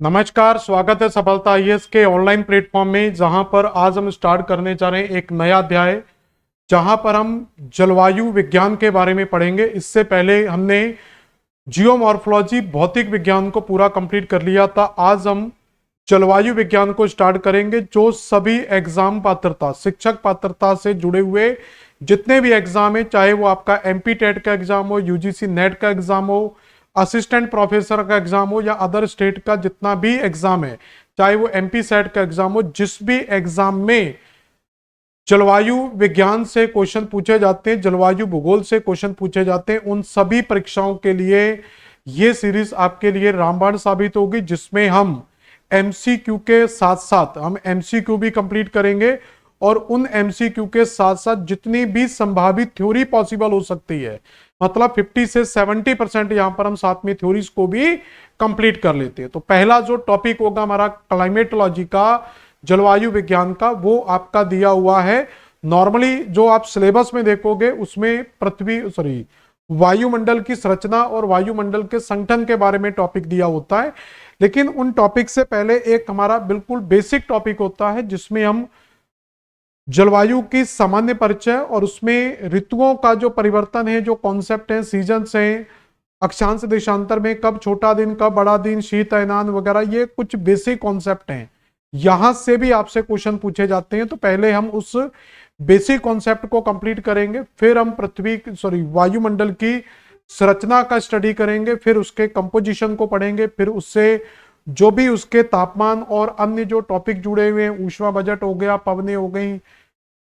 नमस्कार, स्वागत है सफलता आईएएस के ऑनलाइन प्लेटफॉर्म में, जहां पर आज हम स्टार्ट करने जा रहे हैं एक नया अध्याय, जहां पर हम जलवायु विज्ञान के बारे में पढ़ेंगे। इससे पहले हमने जियोमॉर्फोलॉजी भौतिक विज्ञान को पूरा कंप्लीट कर लिया था। आज हम जलवायु विज्ञान को स्टार्ट करेंगे, जो सभी एग्जाम पात्रता, शिक्षक पात्रता से जुड़े हुए जितने भी एग्जाम है, चाहे वो आपका एमपी टेट का एग्जाम हो, यूजीसी नेट का एग्जाम हो, असिस्टेंट प्रोफेसर का एग्जाम हो, या अदर स्टेट का जितना भी एग्जाम है, चाहे वो एमपी सेट का एग्जाम हो, जिस भी एग्जाम में जलवायु विज्ञान से क्वेश्चन पूछे जाते हैं, जलवायु भूगोल से क्वेश्चन पूछे जाते हैं, उन सभी परीक्षाओं के लिए ये सीरीज आपके लिए रामबाण साबित होगी, जिसमें हम एमसीक्यू के साथ साथ हम एमसीक्यू भी कंप्लीट करेंगे और उन एमसीक्यू के साथ साथ जितनी भी संभावित थ्योरी पॉसिबल हो सकती है, मतलब 50 से 70% यहां पर हम साथ में थ्योरीज को भी कंप्लीट कर लेते हैं। तो पहला जो टॉपिक होगा हमारा क्लाइमेटोलॉजी का, जलवायु विज्ञान का, वो आपका दिया हुआ है। नॉर्मली जो आप सिलेबस में देखोगे उसमें वायुमंडल की संरचना और वायुमंडल के संगठन के बारे में टॉपिक दिया होता है, लेकिन उन टॉपिक से पहले एक हमारा बिल्कुल बेसिक टॉपिक होता है, जिसमें हम जलवायु की सामान्य परिचय और उसमें ऋतुओं का जो परिवर्तन है, जो कॉन्सेप्ट है, सीजन्स हैं, अक्षांश देशांतर में कब छोटा दिन कब बड़ा दिन, शीत अयनान वगैरह, ये कुछ बेसिक कॉन्सेप्ट हैं। यहां से भी आपसे क्वेश्चन पूछे जाते हैं। तो पहले हम उस बेसिक कॉन्सेप्ट को कंप्लीट करेंगे, फिर हम वायुमंडल की संरचना का स्टडी करेंगे, फिर उसके कंपोजिशन को पढ़ेंगे, फिर उससे जो भी उसके तापमान और अन्य जो टॉपिक जुड़े हुए हैं, ऊष्मा बजट हो गया, पवनें हो गई,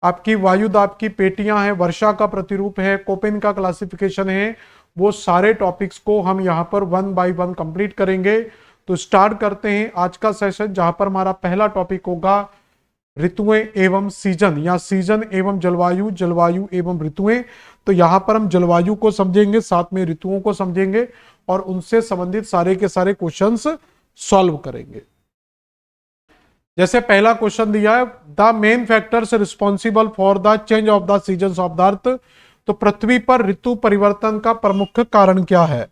आपकी वायुदाब की पेटियां हैं, वर्षा का प्रतिरूप है, कोपेन का क्लासिफिकेशन है, वो सारे टॉपिक्स को हम यहाँ पर वन बाय वन कंप्लीट करेंगे। तो स्टार्ट करते हैं आज का सेशन, जहां पर हमारा पहला टॉपिक होगा ऋतुएं एवं सीजन, या सीजन एवं जलवायु, जलवायु एवं ऋतुएं। तो यहां पर हम जलवायु को समझेंगे, साथ में ऋतुओं को समझेंगे और उनसे संबंधित सारे के सारे क्वेश्चंस सॉल्व करेंगे। जैसे पहला क्वेश्चन दिया है, the main factors responsible for the change of the seasons of the earth. तो पृथ्वी पर ऋतु परिवर्तन का प्रमुख कारण क्या है?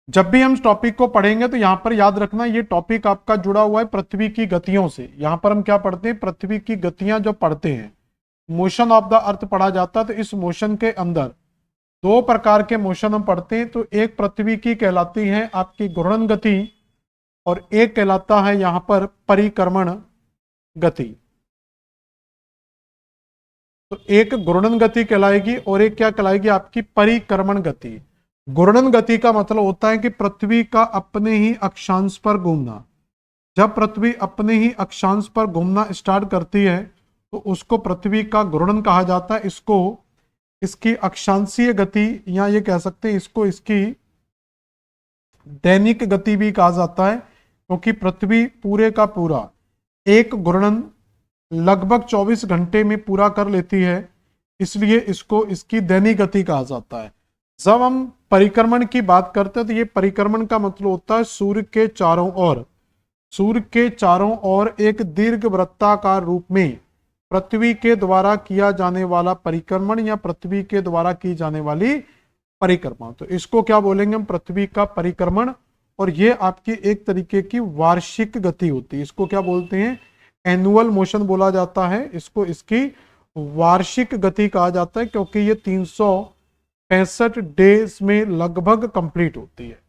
जब भी हम टॉपिक को पढ़ेंगे तो यहां पर याद रखना, ये टॉपिक आपका जुड़ा हुआ है पृथ्वी की गतियों से। यहां पर हम क्या पढ़ते हैं? पृथ्वी की गतियां जो पढ़ते हैं, मोशन ऑफ द अर्थ पढ़ा जाता है। तो इस मोशन के अंदर दो प्रकार के मोशन हम पढ़ते हैं। तो एक पृथ्वी की कहलाती है आपकी घूर्णन गति, और एक कहलाता है यहां पर परिक्रमण गति। तो एक घूर्णन गति कहलाएगी और एक क्या कहलाएगी? आपकी परिक्रमण गति। घूर्णन गति का मतलब होता है कि पृथ्वी का अपने ही अक्षांश पर घूमना। जब पृथ्वी अपने ही अक्षांश पर घूमना स्टार्ट करती है तो उसको पृथ्वी का घूर्णन कहा जाता है। इसको इसकी अक्षांशीय गति, या ये कह सकते हैं इसको इसकी दैनिक गति भी कहा जाता है, क्योंकि पृथ्वी पूरे का पूरा एक घूर्णन लगभग 24 घंटे में पूरा कर लेती है, इसलिए इसको इसकी दैनिक गति कहा जाता है। जब हम परिक्रमण की बात करते हैं तो ये परिक्रमण का मतलब होता है सूर्य के चारों ओर एक दीर्घ वृत्ताकार रूप में पृथ्वी के द्वारा किया जाने वाला परिक्रमण, या पृथ्वी के द्वारा की जाने वाली परिक्रमा। तो इसको क्या बोलेंगे हम? पृथ्वी का परिक्रमण। और ये आपकी एक तरीके की वार्षिक गति होती है। इसको क्या बोलते हैं? एनुअल मोशन बोला जाता है। इसको इसकी वार्षिक गति कहा जाता है, क्योंकि ये 365 डेज में लगभग कंप्लीट होती है।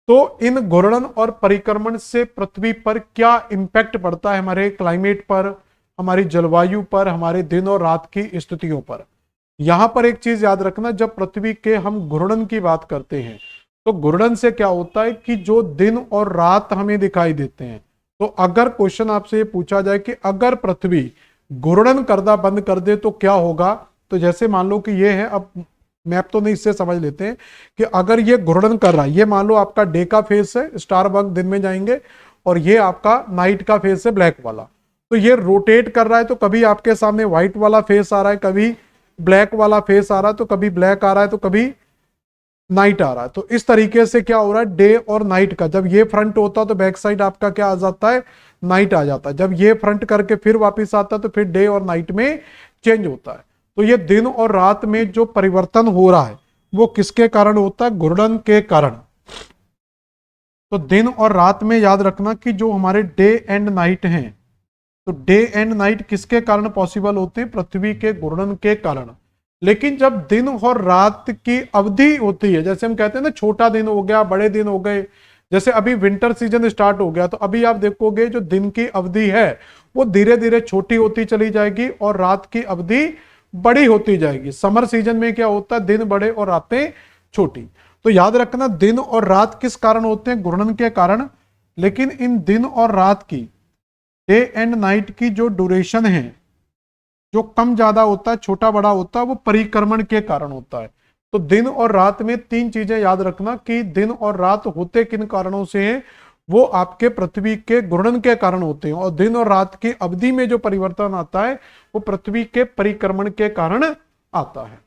तो इन घूर्णन और परिक्रमण से पृथ्वी पर क्या इंपैक्ट पड़ता है? हमारे क्लाइमेट पर, हमारी जलवायु पर, हमारे दिन और रात की स्थितियों पर। यहां पर एक चीज याद रखना, जब पृथ्वी के हम घूर्णन की बात करते हैं तो घूर्णन से क्या होता है कि जो दिन और रात हमें दिखाई देते हैं, तो अगर क्वेश्चन आपसे ये पूछा जाए कि अगर पृथ्वी घूर्णन करना बंद कर दे तो क्या होगा, तो जैसे मान लो कि ये है, अब मैप तो नहीं, इससे समझ लेते हैं कि अगर ये घूर्णन कर रहा है, ये मान लो आपका डे का फेस है, स्टार बग दिन में जाएंगे, और ये आपका नाइट का फेस है, ब्लैक वाला। तो ये रोटेट कर रहा है, तो कभी आपके सामने व्हाइट वाला फेस आ रहा है, कभी ब्लैक वाला फेस आ रहा है, तो कभी ब्लैक आ रहा है, तो कभी नाइट आ रहा है। तो इस तरीके से क्या हो रहा है? डे और नाइट का, जब ये फ्रंट होता है तो बैक साइड आपका क्या आ जाता है? नाइट आ जाता है। जब ये फ्रंट करके फिर वापस आता है तो फिर डे और नाइट में चेंज होता है। तो ये दिन और रात में जो परिवर्तन हो रहा है वो किसके कारण होता है? घूर्णन के कारण। तो दिन और रात में याद रखना कि जो हमारे डे एंड नाइट हैं, तो डे एंड नाइट किसके कारण पॉसिबल होते हैं? पृथ्वी के घूर्णन के कारण। लेकिन जब दिन और रात की अवधि होती है, जैसे हम कहते हैं ना छोटा दिन हो गया, बड़े दिन हो गए, जैसे अभी विंटर सीजन स्टार्ट हो गया, तो अभी आप देखोगे जो दिन की अवधि है वो धीरे धीरे छोटी होती चली जाएगी और रात की अवधि बड़ी होती जाएगी। समर सीजन में क्या होता है? दिन बड़े और रातें छोटी। तो याद रखना दिन और रात किस कारण होते हैं? घूर्णन के कारण। लेकिन इन दिन और रात की, डे एंड नाइट की जो ड्यूरेशन है, जो कम ज्यादा होता है, छोटा बड़ा होता है, वो परिक्रमण के कारण होता है। तो दिन और रात में तीन चीजें याद रखना कि दिन और रात होते किन कारणों से हैं? वो आपके पृथ्वी के घूर्णन के कारण होते हैं। और दिन और रात की अवधि में जो परिवर्तन आता है वो पृथ्वी के परिक्रमण के कारण आता है।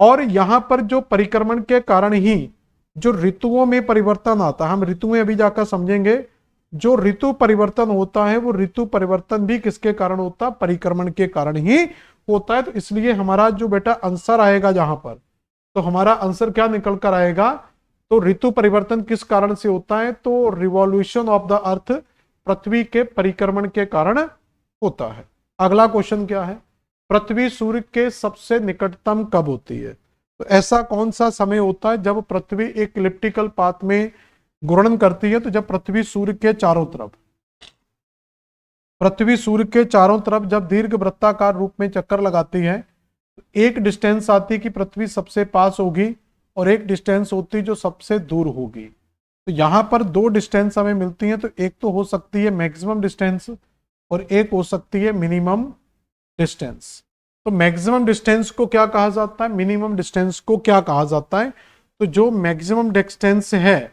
और यहां पर जो परिक्रमण के कारण ही जो ऋतुओं में परिवर्तन आता है, हम ऋतुएं अभी जाकर समझेंगे। जो ऋतु परिवर्तन होता है वो ऋतु परिवर्तन भी किसके कारण होता है? परिक्रमण के कारण ही होता है। तो इसलिए हमारा जो बेटा आंसर आएगा जहां पर, तो हमारा आंसर क्या निकल कर आएगा? तो ऋतु परिवर्तन किस कारण से होता है? तो रिवॉल्यूशन ऑफ द अर्थ, पृथ्वी के परिक्रमण के कारण होता है। अगला क्वेश्चन क्या है? पृथ्वी सूर्य के सबसे निकटतम कब होती है? तो ऐसा कौन सा समय होता है जब पृथ्वी एक इलिप्टिकल पाथ में घूर्णन करती है? तो जब पृथ्वी सूर्य के चारों तरफ, पृथ्वी सूर्य के चारों तरफ जब दीर्घ वृत्ताकार रूप में चक्कर लगाती है, तो एक डिस्टेंस आती है कि पृथ्वी सबसे पास होगी और एक डिस्टेंस होती है जो सबसे दूर होगी। तो यहां पर दो डिस्टेंस हमें मिलती हैं। तो एक तो हो सकती है मैक्सिमम डिस्टेंस और एक हो सकती है मिनिमम डिस्टेंस। तो मैक्सिमम डिस्टेंस को क्या कहा जाता है? मिनिमम डिस्टेंस को क्या कहा जाता है? तो जो मैक्सिमम डिस्टेंस है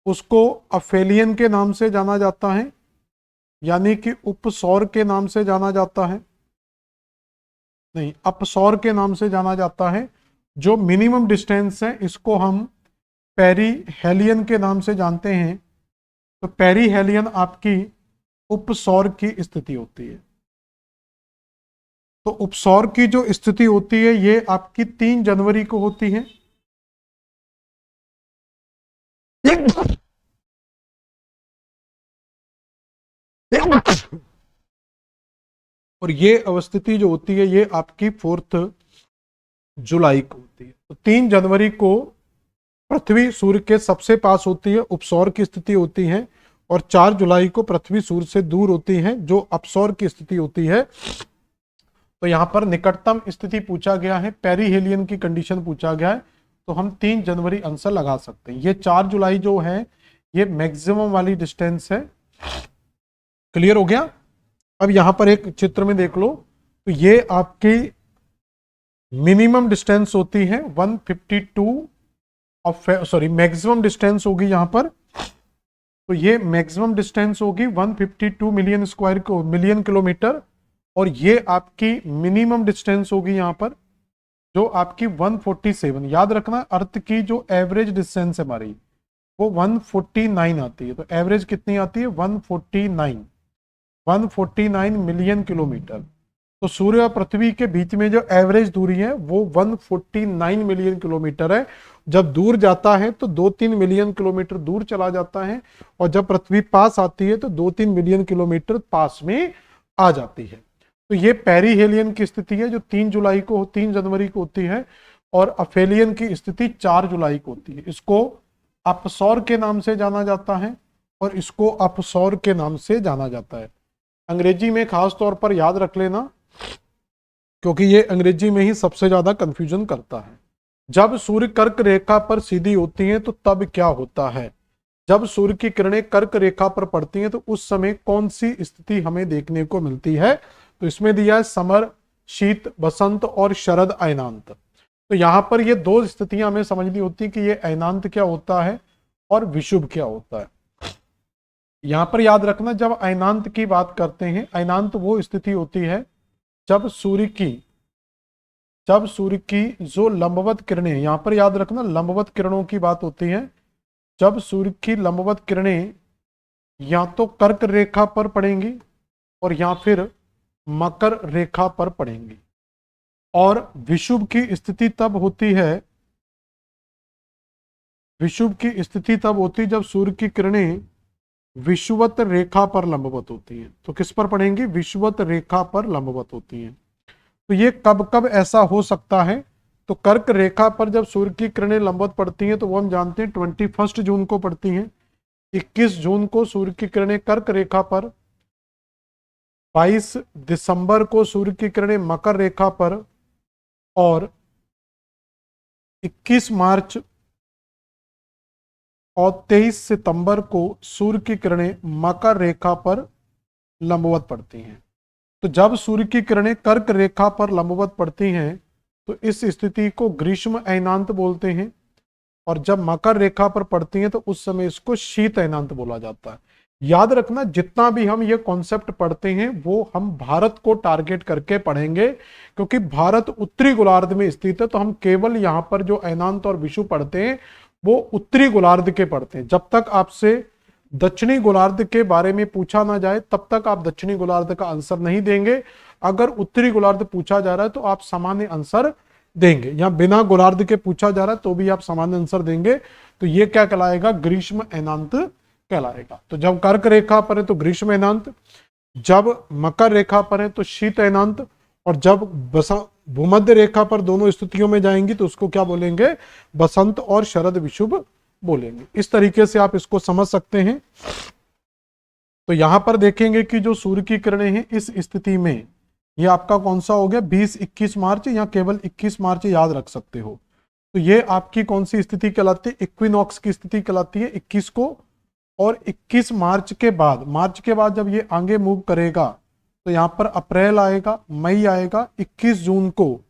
उसको अफेलियन के नाम से जाना जाता है, यानी कि उपसौर के नाम से जाना जाता है, नहीं अपसौर के नाम से जाना जाता है। जो मिनिमम डिस्टेंस है इसको हम पेरीहेलियन के नाम से जानते हैं। तो पेरीहेलियन आपकी उपसौर की स्थिति होती है। तो उपसौर की जो स्थिति होती है ये आपकी 3 जनवरी को होती है। और ये अवस्थिति जो होती है ये आपकी 4 जुलाई को होती है। तो 3 जनवरी को पृथ्वी सूर्य के सबसे पास होती है, उपसौर की स्थिति होती है। और 4 जुलाई को पृथ्वी सूर्य से दूर होती है, जो अपसौर की स्थिति होती है। तो यहां पर निकटतम स्थिति पूछा गया है, पेरीहेलियन की कंडीशन पूछा गया है। तो हम 3 जनवरी आंसर लगा सकते हैं। ये 4 जुलाई जो है ये मैक्सिमम वाली डिस्टेंस है। क्लियर हो गया? अब यहां पर एक चित्र में देख लो, तो ये आपकी मिनिमम डिस्टेंस होती है 152 ऑफ, सॉरी मैक्सिमम डिस्टेंस होगी यहां पर। तो ये मैक्सिमम डिस्टेंस होगी 152 मिलियन स्क्वायर को मिलियन किलोमीटर। और ये आपकी मिनिमम डिस्टेंस होगी यहां पर जो आपकी 147। याद रखना अर्थ की जो एवरेज डिस्टेंस है हमारी वो 149 आती है। तो एवरेज कितनी आती है? 149 मिलियन किलोमीटर। तो सूर्य और पृथ्वी के बीच में जो एवरेज दूरी है वो 149 मिलियन किलोमीटर है। जब दूर जाता है तो 2-3 मिलियन किलोमीटर दूर चला जाता है, और जब पृथ्वी पास आती है तो 2-3 मिलियन किलोमीटर पास में आ जाती है। तो ये पेरीहेलियन की स्थिति है जो 3 जनवरी को होती है। और अफेलियन की स्थिति 4 जुलाई को होती है। इसको अपसौर के नाम से जाना जाता है और इसको अपसौर के नाम से जाना जाता है। अंग्रेजी में खास तौर पर याद रख लेना, क्योंकि ये अंग्रेजी में ही सबसे ज्यादा कंफ्यूजन करता है। जब सूर्य कर्क रेखा पर सीधी होती है तो तब क्या होता है? जब सूर्य की किरणें कर्क रेखा पर पड़ती हैं तो उस समय कौन सी स्थिति हमें देखने को मिलती है? तो इसमें दिया है समर, शीत, बसंत और शरद अयनांत। तो यहां पर ये 2 स्थितियां हमें समझनी होती है कि ये अयनांत क्या होता है और विषुव क्या होता है। यहां पर याद रखना जब अयनांत की बात करते हैं, अयनांत वो स्थिति होती है जब सूर्य की जो लंबवत किरणें, यहां पर याद रखना लंबवत किरणों की बात होती है। जब सूर्य की लंबवत किरणें या तो कर्क रेखा पर पड़ेंगी और या फिर मकर रेखा पर पड़ेंगी। और विषुव की स्थिति तब होती है विषुव की स्थिति तब होती है जब सूर्य की किरणें विषुवत रेखा पर लंबवत होती हैं। तो किस पर पड़ेंगी? विषुवत रेखा पर लंबवत होती हैं। तो ये कब कब ऐसा हो सकता है? तो कर्क रेखा पर जब सूर्य की किरणें लंबवत पड़ती हैं तो वो हम जानते हैं 21 जून को पड़ती हैं। 21 जून को सूर्य की किरणें कर्क रेखा पर, 22 दिसंबर को सूर्य की किरणें मकर रेखा पर, और 21 मार्च और 23 सितंबर को सूर्य की किरणें मकर रेखा पर लंबवत पड़ती हैं। तो जब सूर्य की किरणें कर्क रेखा पर लंबवत पड़ती हैं तो इस स्थिति को ग्रीष्म अयनांत बोलते हैं, और जब मकर रेखा पर पड़ती हैं तो उस समय इसको शीत अयनांत बोला जाता है। याद रखना, जितना भी हम ये कॉन्सेप्ट पढ़ते हैं वो हम भारत को टारगेट करके पढ़ेंगे, क्योंकि भारत उत्तरी गोलार्ध में स्थित है। तो हम केवल यहां पर जो अयनांत और विषुव पढ़ते हैं वो उत्तरी गोलार्ध के पढ़ते हैं। जब तक आपसे दक्षिणी गोलार्ध के बारे में पूछा ना जाए तब तक आप दक्षिणी गोलार्ध का आंसर नहीं देंगे। अगर उत्तरी गोलार्ध पूछा जा रहा है तो आप सामान्य आंसर देंगे, या बिना गोलार्ध के पूछा जा रहा है तो भी आप सामान्य आंसर देंगे। तो ये क्या कहलाएगा? ग्रीष्म अयनांत कहलाएगा। तो जब कर्क रेखा पर है तो ग्रीष्म अयनांत, जब मकर रेखा पर है तो शीत अयनांत, और जब भूमध्य रेखा पर दोनों स्थितियों में जाएंगी तो उसको क्या बोलेंगे? बसंत और शरद विषुव बोलेंगे। इस तरीके से आप इसको समझ सकते हैं। तो यहां पर देखेंगे कि जो सूर्य की किरणें हैं इस स्थिति में, ये आपका कौन सा हो गया? 20-21 मार्च, या केवल 21 मार्च याद रख सकते हो। तो ये आपकी कौन सी स्थिति कहलाती है? इक्विनॉक्स की स्थिति कहलाती है 21 को। और 21 मार्च के बाद जब ये आगे मूव करेगा तो यहां पर अप्रैल आएगा, मई आएगा, 21 जून को,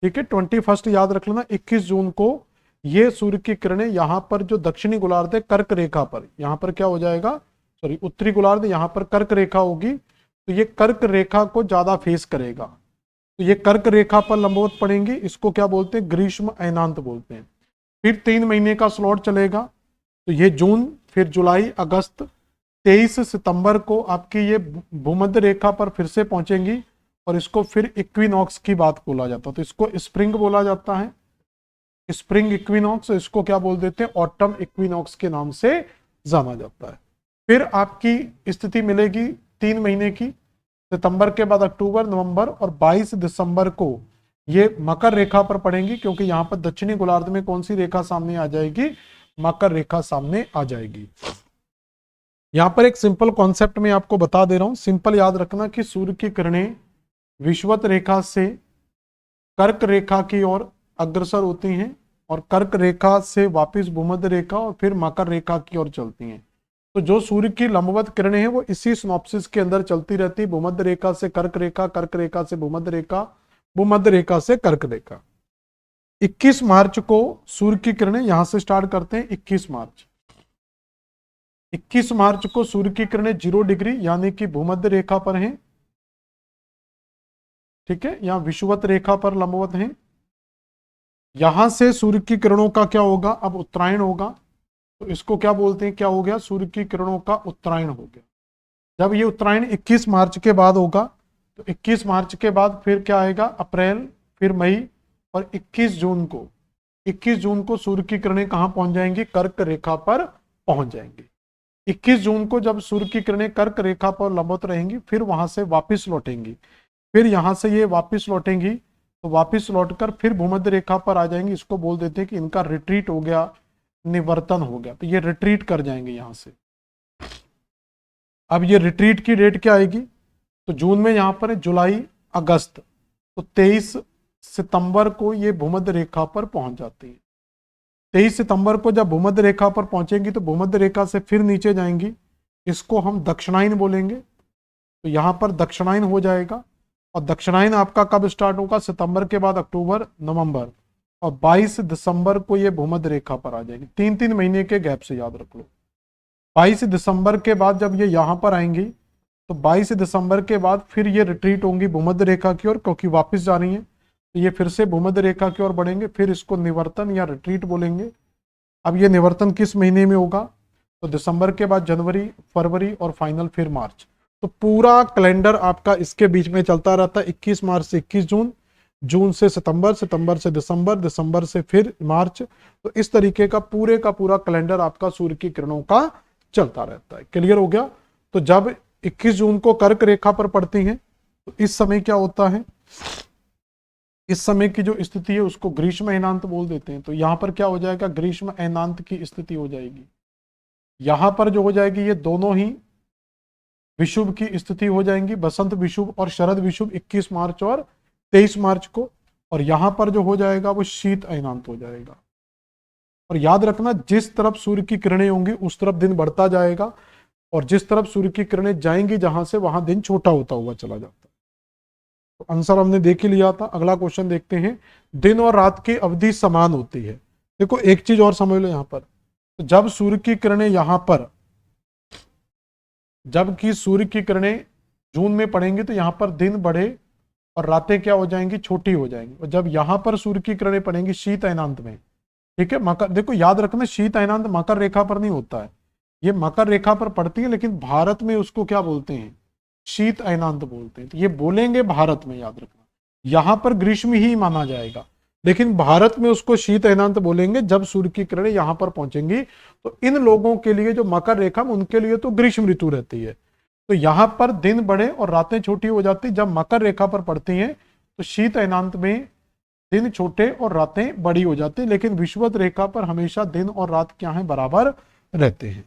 ठीक है, 21 याद रख लेना, 21 जून को ये सूर्य की किरणें यहां पर जो दक्षिणी गोलार्ध है कर्क रेखा पर, यहां पर क्या हो जाएगा? सॉरी, उत्तरी गोलार्ध, यहां पर कर्क रेखा होगी। तो ये कर्क रेखा को ज्यादा फेस करेगा, तो ये कर्क रेखा पर लंबवत पड़ेंगी। इसको क्या बोलते हैं? ग्रीष्म अयनांत बोलते हैं। फिर 3 महीने का स्लॉट चलेगा। तो ये जून, फिर जुलाई, अगस्त, 23 सितंबर को आपकी ये भूमध्य रेखा पर फिर से पहुंचेंगी, और इसको फिर इक्विनॉक्स की बात बोला जाता है। तो इसको स्प्रिंग बोला जाता है, स्प्रिंग इक्विनॉक्स। इसको क्या बोल देते हैं? ऑटम इक्विनॉक्स के नाम से जाना जाता है। फिर आपकी स्थिति मिलेगी 3 महीने की, सितंबर के बाद अक्टूबर, नवंबर, और 22 दिसंबर को ये मकर रेखा पर पड़ेंगी, क्योंकि यहां पर दक्षिणी गोलार्ध में कौन सी रेखा सामने आ जाएगी? मकर रेखा सामने आ जाएगी। यहां पर एक सिंपल कॉन्सेप्ट में आपको बता दे रहा हूं, सिंपल याद रखना कि सूर्य की किरणें विषुवत रेखा से कर्क रेखा की ओर अग्रसर होती हैं, और कर्क रेखा से वापस भूमध्य रेखा और फिर मकर रेखा की ओर चलती हैं। तो जो सूर्य की लंबवत किरणें हैं वो इसी सिनॉप्सिस के अंदर चलती रहती, भूमध्य रेखा से कर्क रेखा, कर्क रेखा से भूमध्य रेखा, भूमध्य रेखा से कर्क रेखा। 21 मार्च को सूर्य की किरणें यहां से स्टार्ट करते हैं। 21 मार्च को सूर्य की किरणें 0 डिग्री यानी कि भूमध्य रेखा पर हैं, ठीक है, यहां विषुवत रेखा पर लंबवत हैं। यहां से सूर्य की किरणों का क्या होगा? अब उत्तरायण होगा। तो इसको क्या बोलते हैं? क्या हो गया? सूर्य की किरणों का उत्तरायण हो गया। जब ये उत्तरायण 21 मार्च के बाद होगा तो 21 मार्च के बाद फिर क्या आएगा? अप्रैल, फिर मई, और 21 जून को सूर्य की किरणें कहां पहुंच जाएंगी? कर्क रेखा पर पहुंच जाएंगी। 21 जून को जब सूर्य की किरणें कर्क रेखा पर लंबवत रहेंगी फिर वहां से वापस लौटेंगी, फिर यहां से ये वापस लौटेंगी, तो वापस लौटकर फिर भूमध्य रेखा पर आ जाएंगी। इसको बोल देते हैं कि इनका रिट्रीट हो गया, निवर्तन हो गया। तो ये रिट्रीट कर जाएंगे यहां से। अब ये रिट्रीट की डेट क्या आएगी? तो जून में यहां पर है, जुलाई, अगस्त, तो 23 सितंबर को ये भूमध्य रेखा पर पहुंच जाती है। 23 सितंबर को जब भूमध्य रेखा पर पहुंचेंगी तो भूमध्य रेखा से फिर नीचे जाएंगी, इसको हम दक्षिणायन बोलेंगे। तो यहां पर दक्षिणायन हो जाएगा, और दक्षिणायन आपका कब स्टार्ट होगा? सितंबर के बाद अक्टूबर, नवंबर, और 22 दिसंबर को ये भूमध्य रेखा पर आ जाएगी। 3-3 महीने के गैप से याद रख लो। 22 दिसंबर के बाद जब ये यहां पर आएंगी तो 22 दिसंबर के बाद फिर ये रिट्रीट होंगी भूमध्य रेखा की ओर, क्योंकि वापस जा रही है। तो ये फिर से भूमध्य रेखा की ओर बढ़ेंगे, फिर इसको निवर्तन या रिट्रीट बोलेंगे। अब ये निवर्तन किस महीने में होगा? तो दिसंबर के बाद जनवरी, फरवरी, और फाइनल फिर मार्च। तो पूरा कैलेंडर आपका इसके बीच में चलता रहता है, 21 मार्च से 21 जून, जून से सितंबर, सितंबर से दिसंबर, दिसंबर से फिर मार्च। तो इस तरीके का पूरा कैलेंडर आपका सूर्य की किरणों का चलता रहता है। क्लियर हो गया। तो जब 21 जून को कर्क रेखा पर पड़ती हैं तो इस समय क्या होता है, इस समय की जो स्थिति है उसको ग्रीष्म अयनांत बोल देते हैं। तो यहां पर क्या हो जाएगा, ग्रीष्म अयनांत की स्थिति हो जाएगी। यहां पर जो हो जाएगी ये दोनों ही विषुव की स्थिति हो जाएंगी, बसंत विषुव और शरद विषुव 21 मार्च और 23 मार्च को। और यहां पर जो हो जाएगा वो शीत अयनांत हो जाएगा। और याद रखना, जिस तरफ सूर्य की किरणें होंगी उस तरफ दिन बढ़ता जाएगा, और जिस तरफ सूर्य की किरणें जाएंगी जहां से, वहां दिन छोटा होता हुआ चला जाता है। तो आंसर हमने देख ही लिया था। अगला क्वेश्चन देखते हैं। दिन और रात की अवधि समान होती है। देखो एक चीज और समझ लो यहां पर, तो जब सूर्य की किरणें यहां पर, जबकि सूर्य की किरणें जून में पड़ेंगी तो यहां पर दिन बढ़े और रातें क्या हो जाएंगी, छोटी हो जाएंगी। और जब यहां पर सूर्य की किरणें पड़ेंगी शीत अयनांत में, ठीक है, मकर, देखो याद रखना शीत अयनांत मकर रेखा पर नहीं होता है, ये मकर रेखा पर पड़ती है, लेकिन भारत में उसको क्या बोलते हैं, शीत अयनांत बोलते हैं। तो ये बोलेंगे भारत में, याद रखना यहां पर ग्रीष्म ही माना जाएगा, लेकिन भारत में उसको शीत अयनांत बोलेंगे जब सूर्य की किरणें यहां पर पहुंचेंगी। तो इन लोगों के लिए जो मकर रेखा में, उनके लिए तो ग्रीष्म ऋतु रहती है। तो यहां पर दिन बढ़े और रातें छोटी हो जाती, जब मकर रेखा पर पड़ती हैं तो शीत अयनांत में दिन छोटे और रातें बड़ी हो जाती, लेकिन विषुवत रेखा पर हमेशा दिन और रात क्या है, बराबर रहते हैं।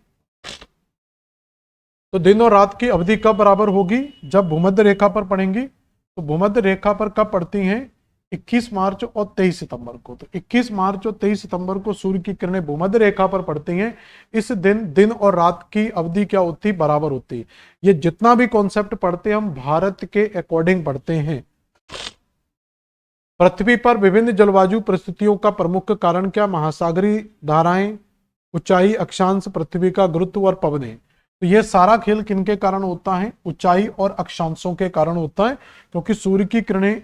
तो दिन और रात की अवधि कब बराबर होगी, जब भूमध्य रेखा पर पड़ेंगी। तो भूमध्य रेखा पर कब पड़ती हैं, 21 मार्च और 23 सितंबर को। तो 21 मार्च और 23 सितंबर को सूर्य की किरणें भूमध्य रेखा पर पड़ती हैं। इस दिन दिन और रात की अवधि क्या होती, बराबर होती। ये जितना भी कॉन्सेप्ट पढ़ते हैं हम भारत के अकॉर्डिंग पढ़ते हैं। पृथ्वी पर विभिन्न जलवायु परिस्थितियों का प्रमुख कारण क्या, महासागरीय धाराएं, ऊंचाई, अक्षांश, पृथ्वी का गुरुत्व और पवनें। तो ये सारा खेल किनके कारण होता है, ऊंचाई और अक्षांशों के कारण होता है, क्योंकि सूर्य की किरणें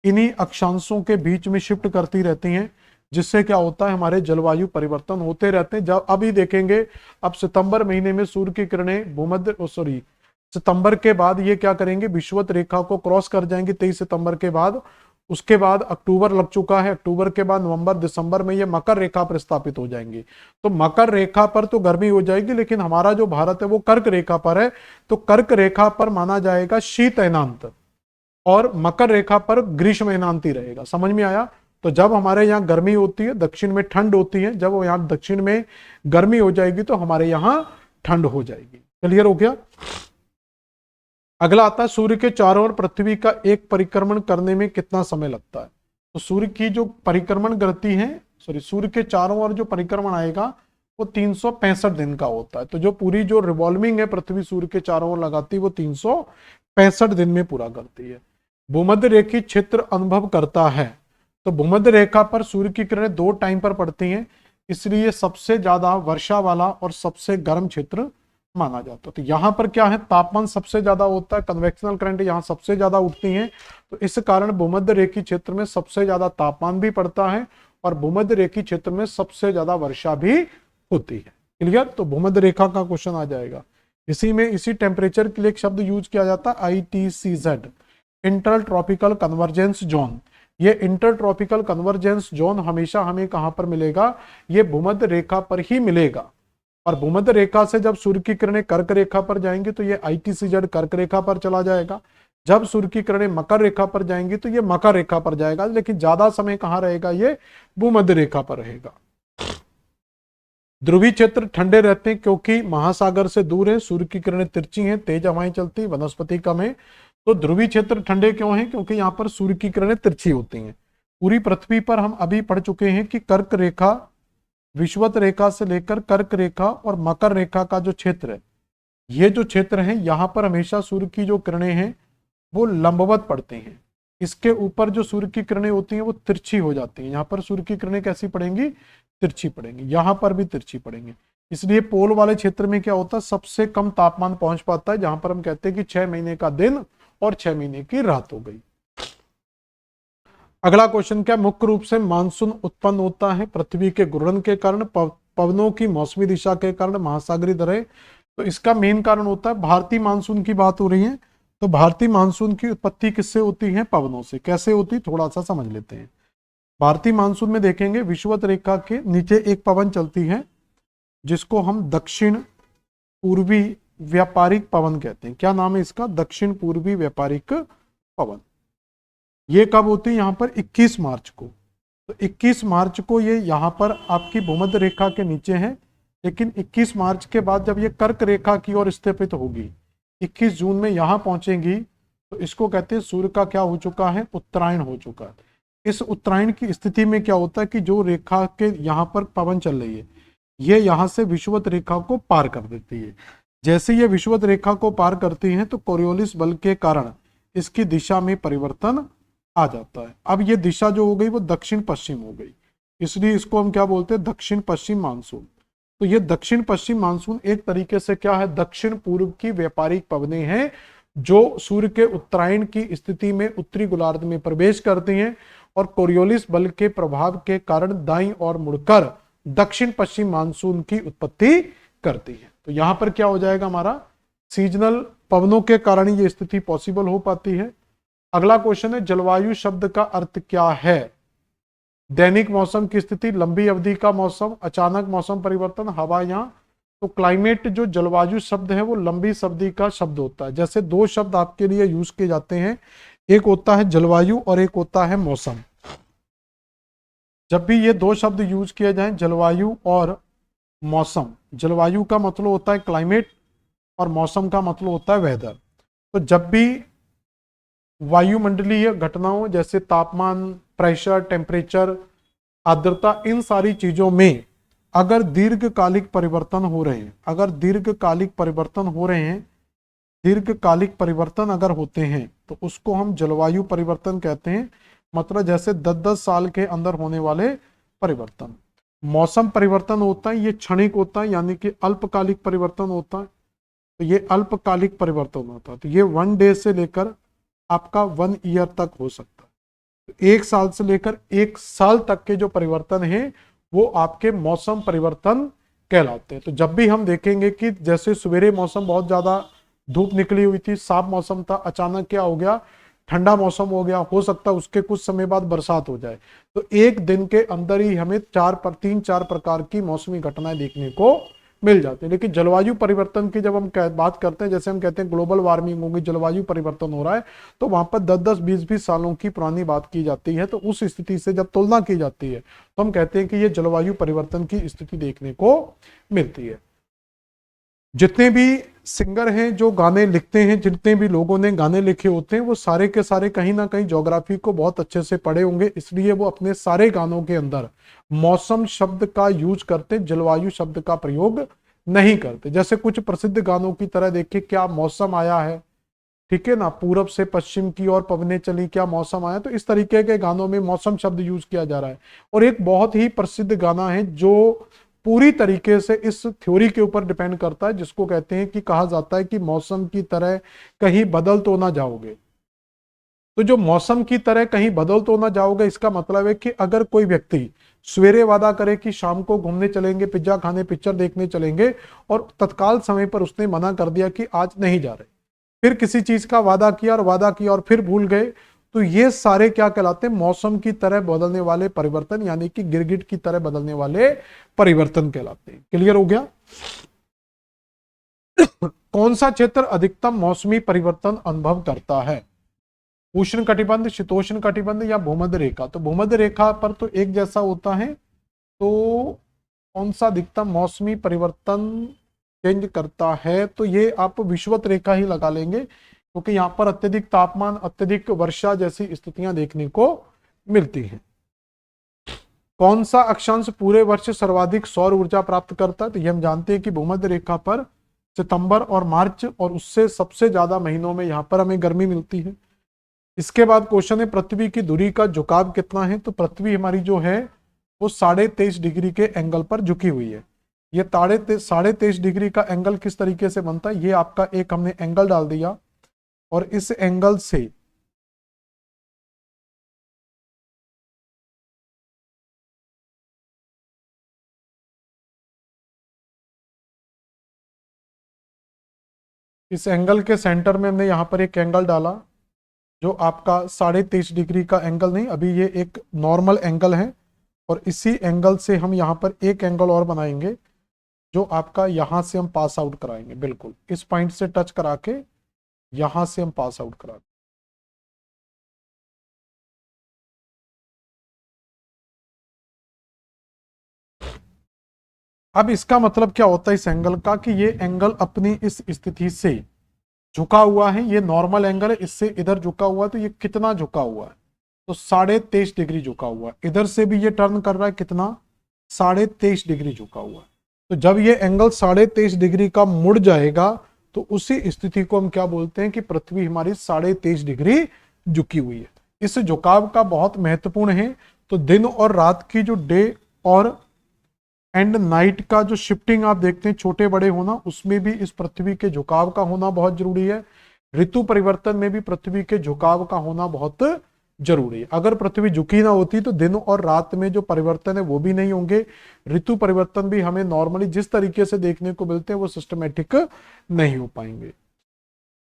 इन्हीं अक्षांशों के बीच में शिफ्ट करती रहती हैं, जिससे क्या होता है, हमारे जलवायु परिवर्तन होते रहते हैं। जब अभी देखेंगे, अब सितंबर महीने में सूर्य की किरणें सितंबर के बाद ये क्या करेंगे, विषुवत रेखा को क्रॉस कर जाएंगे 23 सितंबर के बाद। उसके बाद अक्टूबर लग चुका है, अक्टूबर के बाद नवंबर, दिसंबर में ये मकर रेखा पर स्थापित हो जाएंगी। तो मकर रेखा पर तो गर्मी हो जाएगी, लेकिन हमारा जो भारत है वो कर्क रेखा पर है, तो कर्क रेखा पर माना जाएगा शीत अयनांत, और मकर रेखा पर ग्रीष्म अयनांत ही रहेगा। समझ में आया। तो जब हमारे यहाँ गर्मी होती है, दक्षिण में ठंड होती है, जब यहाँ दक्षिण में गर्मी हो जाएगी तो हमारे यहाँ ठंड हो जाएगी। क्लियर हो गया। अगला आता है, सूर्य के चारों ओर पृथ्वी का एक परिक्रमण करने में कितना समय लगता है। तो सूर्य की जो परिक्रमण गति है, सूर्य के चारों ओर जो परिक्रमण आएगा वो 365 दिन का होता है। तो जो पूरी जो रिवॉल्विंग है पृथ्वी सूर्य के चारों ओर लगाती है वो 365 दिन में पूरा करती है। भूमध्य रेखी क्षेत्र अनुभव करता है। तो भूमध्य रेखा पर सूर्य की किरणें 2 टाइम पर पड़ती हैं, इसलिए सबसे ज्यादा वर्षा वाला और सबसे गर्म क्षेत्र माना जाता है। तो यहां पर क्या है, तापमान सबसे ज्यादा होता है, कन्वेक्शनल करंट यहां सबसे ज्यादा उठती हैं, तो इस कारण भूमध्य रेखी क्षेत्र में सबसे ज्यादा तापमान भी पड़ता है और भूमध्य रेखी क्षेत्र में सबसे ज्यादा वर्षा भी होती है। क्लियर। तो भूमध्य रेखा का क्वेश्चन आ जाएगा। इसी में इसी टेम्परेचर के लिए एक शब्द यूज किया जाता है ITCZ, inter tropical convergence zone. ये इंटर ट्रॉपिकल कन्वर्जेंस जोन हमेशा हमें कहां पर मिलेगा, ये भूमध्य रेखा पर ही मिलेगा। और भूमध्य रेखा से जब सूर्य की किरणें कर्क रेखा पर जाएंगी तो ये ITCZ कर्क रेखा पर चला जाएगा। जब सूर्य की किरणें मकर रेखा पर जाएंगी तो ये मकर रेखा पर जाएगा, लेकिन ज्यादा समय कहां रहेगा, ये भूमध्य रेखा पर रहेगा। ध्रुवीय क्षेत्र ठंडे रहते हैं क्योंकि महासागर से दूर है, सूर्य की किरणें तिरछी हैं, तेज हवाएं चलती, वनस्पति कम है। तो ध्रुवीय क्षेत्र ठंडे क्यों हैं, क्योंकि यहाँ पर सूर्य की किरणें तिरछी होती हैं। पूरी पृथ्वी पर हम अभी पढ़ चुके हैं कि कर्क रेखा, विषुवत रेखा से लेकर कर्क रेखा और मकर रेखा का जो क्षेत्र है, ये जो क्षेत्र है यहाँ पर हमेशा सूर्य की जो किरणें हैं वो लंबवत पड़ती हैं। इसके ऊपर जो सूर्य की किरणें होती हैं वो तिरछी हो जाती हैं। यहाँ पर सूर्य की किरणें कैसी पड़ेंगी, तिरछी पड़ेंगी, यहाँ पर भी तिरछी पड़ेंगी। इसलिए पोल वाले क्षेत्र में क्या होता है, सबसे कम तापमान पहुंच पाता है, जहां पर हम कहते हैं कि 6 महीने का दिन और 6 महीने की रात हो गई। अगला क्वेश्चन क्या, मुख्य रूप से मानसून उत्पन्न होता है पृथ्वी के घूर्णन के कारण, पवनों की मौसमी दिशा के कारण, महासागरीय दरें। तो इसका मेन कारण होता है, भारतीय मानसून की बात हो रही है, तो भारतीय मानसून की उत्पत्ति किससे होती है? पवनों से। कैसे होती, थोड़ा सा समझ लेते हैं। भारतीय मानसून में देखेंगे विषुवत रेखा के नीचे एक पवन चलती है जिसको हम दक्षिण पूर्वी व्यापारिक पवन कहते हैं। क्या नाम है इसका? दक्षिण पूर्वी व्यापारिक पवन। ये कब होती है? यहाँ पर 21 मार्च को। तो 21 मार्च को ये यहाँ पर आपकी भूमध्य रेखा के नीचे है, लेकिन 21 मार्च के बाद जब ये कर्क रेखा की ओर स्थापित होगी, 21 जून में यहाँ पहुंचेगी, तो इसको कहते हैं सूर्य का क्या हो चुका है? उत्तरायण हो चुका है। इस उत्तरायण की स्थिति में क्या होता है कि जो रेखा के यहाँ पर पवन चल रही है, ये यहाँ से विषुवत रेखा को पार कर देती है। जैसे ये विषुवत रेखा को पार करती है तो कोरियोलिस बल के कारण इसकी दिशा में परिवर्तन आ जाता है। अब ये दिशा जो हो गई वो दक्षिण पश्चिम हो गई, इसलिए इसको हम क्या बोलते हैं? दक्षिण पश्चिम मानसून। तो ये दक्षिण पश्चिम मानसून एक तरीके से क्या है? दक्षिण पूर्व की व्यापारिक पवनें हैं जो सूर्य के उत्तरायण की स्थिति में उत्तरी गोलार्ध में प्रवेश करती हैं और कोरियोलिस बल के प्रभाव के कारण दाईं ओर मुड़कर दक्षिण पश्चिम मानसून की उत्पत्ति करती है। तो यहां पर क्या हो जाएगा हमारा? सीजनल पवनों के कारण ये स्थिति पॉसिबल हो पाती है। अगला क्वेश्चन है, जलवायु शब्द का अर्थ क्या है? दैनिक मौसम की स्थिति, लंबी अवधि का मौसम, अचानक मौसम परिवर्तन, हवा। यहाँ तो क्लाइमेट जो जलवायु शब्द है वो लंबी अवधि का शब्द होता है। जैसे दो शब्द आपके लिए यूज किए जाते हैं, एक होता है जलवायु और एक होता है मौसम। जब भी ये दो शब्द यूज किए जाएं, जलवायु और मौसम, जलवायु का मतलब होता है क्लाइमेट और मौसम का मतलब होता है वेदर। तो जब भी वायुमंडलीय घटनाओं जैसे तापमान, प्रेशर, टेम्परेचर, आर्द्रता, इन सारी चीजों में अगर दीर्घकालिक परिवर्तन हो रहे हैं, दीर्घकालिक परिवर्तन अगर होते हैं तो उसको हम जलवायु परिवर्तन कहते हैं। मतलब जैसे 10-10 साल के अंदर होने वाले परिवर्तन। मौसम परिवर्तन होता है, ये क्षणिक होता है, यानी कि अल्पकालिक परिवर्तन होता है। तो ये अल्पकालिक परिवर्तन होता है, तो ये 1 डे से लेकर आपका 1 ईयर तक हो सकता है। तो 1 साल से लेकर 1 साल तक के जो परिवर्तन है वो आपके मौसम परिवर्तन कहलाते हैं। तो जब भी हम देखेंगे कि जैसे सवेरे मौसम बहुत ज्यादा धूप निकली हुई थी, साफ मौसम था, अचानक क्या हो गया? ठंडा मौसम हो गया, हो सकता है उसके कुछ समय बाद बरसात हो जाए। तो एक दिन के अंदर ही हमें 3-4 प्रकार की मौसमी घटनाएं देखने को मिल जाती है। लेकिन जलवायु परिवर्तन की जब हम बात करते हैं, जैसे हम कहते हैं ग्लोबल वार्मिंग होगी, जलवायु परिवर्तन हो रहा है, तो वहां पर 10-10, 20-20 सालों की पुरानी बात की जाती है। तो उस स्थिति से जब तुलना की जाती है तो हम कहते हैं कि ये जलवायु परिवर्तन की स्थिति देखने को मिलती है। जितने भी सिंगर हैं जो गाने लिखते हैं, जितने भी लोगों ने गाने लिखे होते हैं, वो सारे के सारे कहीं ना कहीं ज्योग्राफी को बहुत अच्छे से पढ़े होंगे, इसलिए वो अपने सारे गानों के अंदर मौसम शब्द का यूज करते, जलवायु शब्द का प्रयोग नहीं करते। जैसे कुछ प्रसिद्ध गानों की तरह देखिए, क्या मौसम आया है, ठीक है ना, पूरब से पश्चिम की ओर पवनें चली, क्या मौसम आया। तो इस तरीके के गानों में मौसम शब्द यूज किया जा रहा है। और एक बहुत ही प्रसिद्ध गाना है जो पूरी तरीके से इस थ्योरी के ऊपर डिपेंड करता है, जिसको कहते हैं कि कहा जाता है कि मौसम की तरह कहीं बदल तो ना जाओगे। तो जो मौसम की तरह कहीं बदल तो ना जाओगे, इसका मतलब है कि अगर कोई व्यक्ति सवेरे वादा करे कि शाम को घूमने चलेंगे, पिज्जा खाने, पिक्चर देखने चलेंगे, और तत्काल समय पर उसने मना कर दिया कि आज नहीं जा रहे, फिर किसी चीज का वादा किया और फिर भूल गए, तो ये सारे क्या कहलाते हैं? मौसम की तरह बदलने वाले परिवर्तन, यानी कि गिरगिट की तरह बदलने वाले परिवर्तन कहलाते हैं। क्लियर हो गया? कौन सा क्षेत्र अधिकतम मौसमी परिवर्तन अनुभव करता है? उष्ण कटिबंध, शीतोष्ण कटिबंध या भूमध्य रेखा? तो भूमध्य रेखा पर तो एक जैसा होता है। तो कौन सा अधिकतम मौसमी परिवर्तन चेंज करता है? तो ये आप विषुवत रेखा ही लगा लेंगे, क्योंकि यहाँ पर अत्यधिक तापमान, अत्यधिक वर्षा जैसी स्थितियां देखने को मिलती हैं। कौन सा अक्षांश पूरे वर्ष सर्वाधिक सौर ऊर्जा प्राप्त करता है? तो ये हम जानते हैं कि भूमध्य रेखा पर सितंबर और मार्च, और उससे सबसे ज्यादा महीनों में यहाँ पर हमें गर्मी मिलती है। इसके बाद क्वेश्चन है, पृथ्वी की धुरी का झुकाव कितना है? तो पृथ्वी हमारी जो है वो 23.5 डिग्री के एंगल पर झुकी हुई है। ये 23.5 डिग्री का एंगल किस तरीके से बनता है? ये आपका एक हमने एंगल डाल दिया, और इस एंगल से इस एंगल के सेंटर में हमने यहाँ पर एक एंगल डाला जो आपका 23.5 डिग्री का एंगल नहीं, अभी ये एक नॉर्मल एंगल है, और इसी एंगल से हम यहाँ पर एक एंगल और बनाएंगे जो आपका यहाँ से हम पास आउट कराएंगे, बिल्कुल इस पॉइंट से टच करा के यहाँ से हम पास आउट करा। अब इसका मतलब क्या होता है इस एंगल का, कि ये एंगल अपनी इस स्थिति से झुका हुआ है, ये नॉर्मल एंगल है, इससे इधर झुका हुआ है, तो ये कितना झुका हुआ है, तो 23.5 डिग्री झुका हुआ है। इधर से भी ये टर्न कर रहा है कितना, 23.5 डिग्री झुका हुआ है। तो जब ये एंगल 23.5 डिग्री का मुड़ जाएगा तो उसी स्थिति को हम क्या बोलते हैं कि पृथ्वी हमारी 23.5 डिग्री झुकी हुई है। इस झुकाव का बहुत महत्वपूर्ण है, तो दिन और रात की जो डे और एंड नाइट का जो शिफ्टिंग आप देखते हैं छोटे बड़े होना, उसमें भी इस पृथ्वी के झुकाव का होना बहुत जरूरी है। ऋतु परिवर्तन में भी पृथ्वी के झुकाव का होना बहुत जरूरी है। अगर पृथ्वी झुकी ना होती तो दिन और रात में जो परिवर्तन है वो भी नहीं होंगे, ऋतु परिवर्तन भी हमें नॉर्मली जिस तरीके से देखने को मिलते हैं वो सिस्टमेटिक नहीं हो पाएंगे।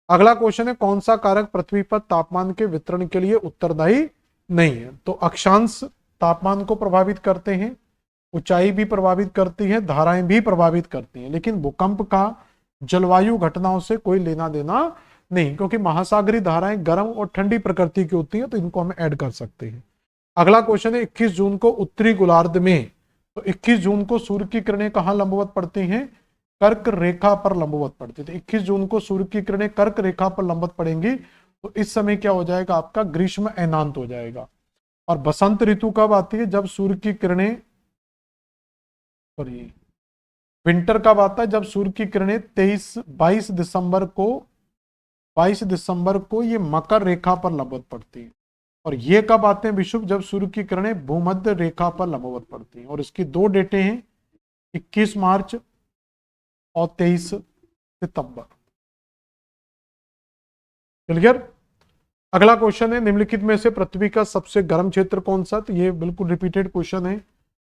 अगला क्वेश्चन है, कौन सा कारक पृथ्वी पर तापमान के वितरण के लिए उत्तरदायी नहीं है। तो अक्षांश तापमान को प्रभावित करते हैं, ऊंचाई भी प्रभावित करती है, धाराएं भी प्रभावित करती हैं, लेकिन भूकंप का जलवायु घटनाओं से कोई लेना देना नहीं, क्योंकि महासागरीय धाराएं गर्म और ठंडी प्रकृति की होती हैं, तो इनको हम ऐड कर सकते हैं। अगला क्वेश्चन है, 21 जून को उत्तरी गोलार्ध में, तो 21 जून को सूर्य की किरणें कहां लंबवत पड़ती हैं, कर्क रेखा पर लंबवत पड़ती है। तो 21 जून को सूर्य की किरणें कर्क रेखा पर लंबवत पड़ेंगी, तो इस समय क्या हो जाएगा, आपका ग्रीष्म अयनांत हो जाएगा। और बसंत ऋतु कब आती है, जब सूर्य की किरणें, सॉरी विंटर कब आता है, जब सूर्य की किरणें 22 दिसंबर को ये मकर रेखा पर लंबवत पड़ती है। और ये कब आते हैं विषुव, जब सूर्य की किरणें भूमध्य रेखा पर लंबवत पड़ती हैं। और इसकी दो डेटें हैं, 21 मार्च और 23 सितंबर। क्लियर। अगला क्वेश्चन है, निम्नलिखित में से पृथ्वी का सबसे गर्म क्षेत्र कौन सा। तो ये बिल्कुल रिपीटेड क्वेश्चन है।